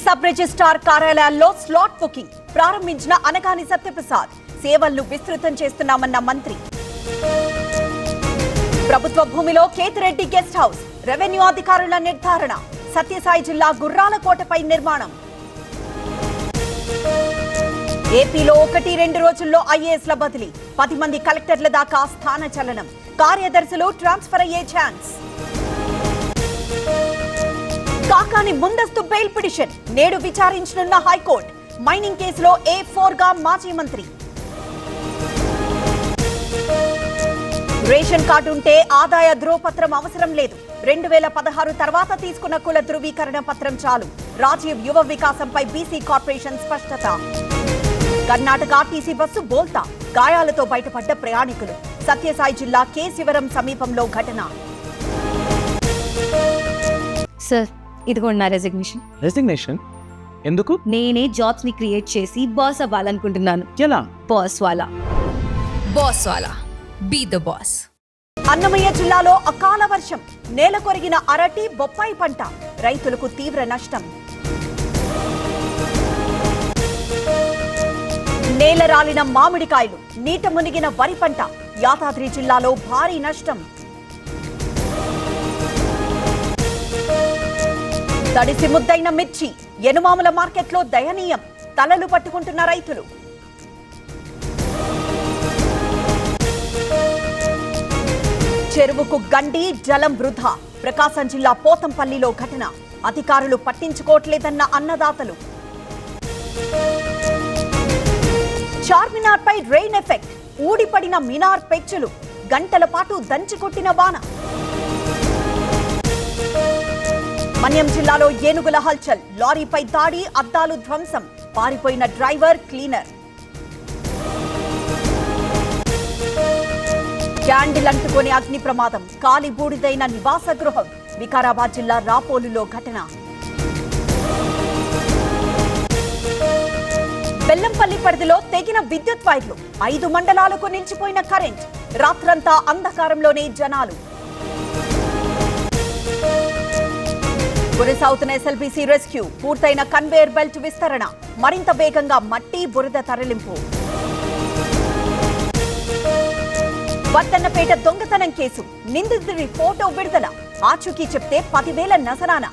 Sub registrar కార్యాలయాల్లో slot booking ప్రారంభించిన అనగాని సత్యప్రసాద్ సేవలను విస్తృతం చేస్తున్నామన్న మంత్రి. ప్రభుత్వ భూమిలో కేతిరెడ్డి గెస్ట్ హౌస్ రెవెన్యూ అధికారుల నిర్ధారణ. సత్యసాయి జిల్లా గుర్రాలకోటపై నిర్మాణం. ఏపీలో 1-2 రోజుల్లో ఐఏఎస్ల బదిలీ. 10 మంది కలెక్టర్ల దాకా స్థాన చలనం. కార్యదర్శులు ట్రాన్స్ఫర్ అయ్యే ఛాన్స్. కాకాని ముందస్తు బెయిల్ పిటిషన్ నేడు విచారించనున్న హైకోర్టు. మైనింగ్ కేసులో A4 గా మాజీ మంత్రి. రేషన్ కార్డు ఉంటే ఆదాయ ధ్రువపత్రం అవసరం లేదు. 2016 తర్వాత తీసుకున్న కుల ధృవీకరణ పత్రం చాలు. రాజీవ్ యువ వికాసంపై బీసీ కార్పొరేషన్ స్పష్టత. కర్ణాటక ఆర్టీసీ బస్సు బోల్తా గాయాలతో బయటపడ్డ ప్రయాణికులు. సత్యసాయి జిల్లా కే శివరం సమీపంలో ఘటన. సార్, ఇదిగోండి నా రెసిగ్నేషన్. ఎందుకు? నేనే జాబ్స్ ని క్రియేట్ చేసి బాస్ అవ్వాలనుకుంటున్నాను. ఎలా? బాస్ వాలా బీ ద బాస్. అన్నమయ్య జిల్లాలో అకాల వర్షం. నేల కొరిగిన అరటి, బొప్పాయి పంట. రైతులకు తీవ్ర నష్టం. నేల రాలిన మామిడికాయలు, నీట మునిగిన వరి పంట. యాదాద్రి జిల్లాలో భారీ నష్టం. తడిసి ముద్దైన మిర్చి. ఎనుమాముల మార్కెట్లో దయనీయం. తలలు పట్టుకుంటున్న రైతులు. చెరువుకు గండి, జలం వృధా. ప్రకాశం జిల్లా పోతంపల్లిలో ఘటన. అధికారులు పట్టించుకోవట్లేదన్న అన్నదాతలు. చార్మినార్ పై రెయిన్ ఎఫెక్ట్. ఊడిపడిన మినార్ పెచ్చులు. గంటల పాటు దంచికొట్టిన వాన. మన్యం జిల్లాలో ఏనుగుల హల్చల్. లారీపై దాడి, అద్దాలు ధ్వంసం. పారిపోయిన డ్రైవర్, క్లీనర్. క్యాండిల్ అంటుకొని అగ్ని ప్రమాదం. కాలి బూడిదైన నివాస గృహం. వికారాబాద్ జిల్లా రాపోలులో ఘటన. బెల్లంపల్లి పరిధిలో తెగిన విద్యుత్ వైర్లు. 5 మండలాలకు నిలిచిపోయిన కరెంట్. రాత్రంతా అంధకారంలోనే జనాలు. కొనసాగుతున్న ఎస్ఎల్బీసీ రెస్క్యూ. పూర్తయిన కన్వేయర్ బెల్ట్ విస్తరణ. మరింత వేగంగా మట్టి, బురద తరలింపు. వర్తన్నపేట దొంగతనం కేసు. నిందితుడి ఫోటో విడుదల. ఆచూకీ చెప్తే 10,000 నజరానా.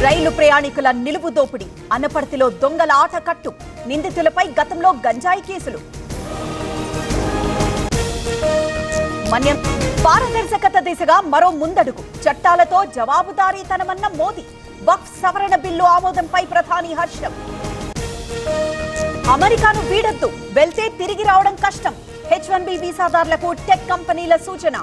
రైలు ప్రయాణికుల నిలువు దోపిడీ. అన్నపర్తిలో దొంగల ఆట కట్టు. నిందితులపై గతంలో గంజాయి కేసులు. మన్యం పారదర్శకత దిశగా మరో ముందడుగు. చట్టాలతో జవాబుదారీతనమన్న మోదీ. వక్ఫ్ సవరణ బిల్లు ఆమోదంపై ప్రధాని హర్షం. అమెరికాను వీడొద్దు, వెళ్తే తిరిగి రావడం కష్టం. H1B వీసాదారులకు టెక్ కంపెనీల సూచన.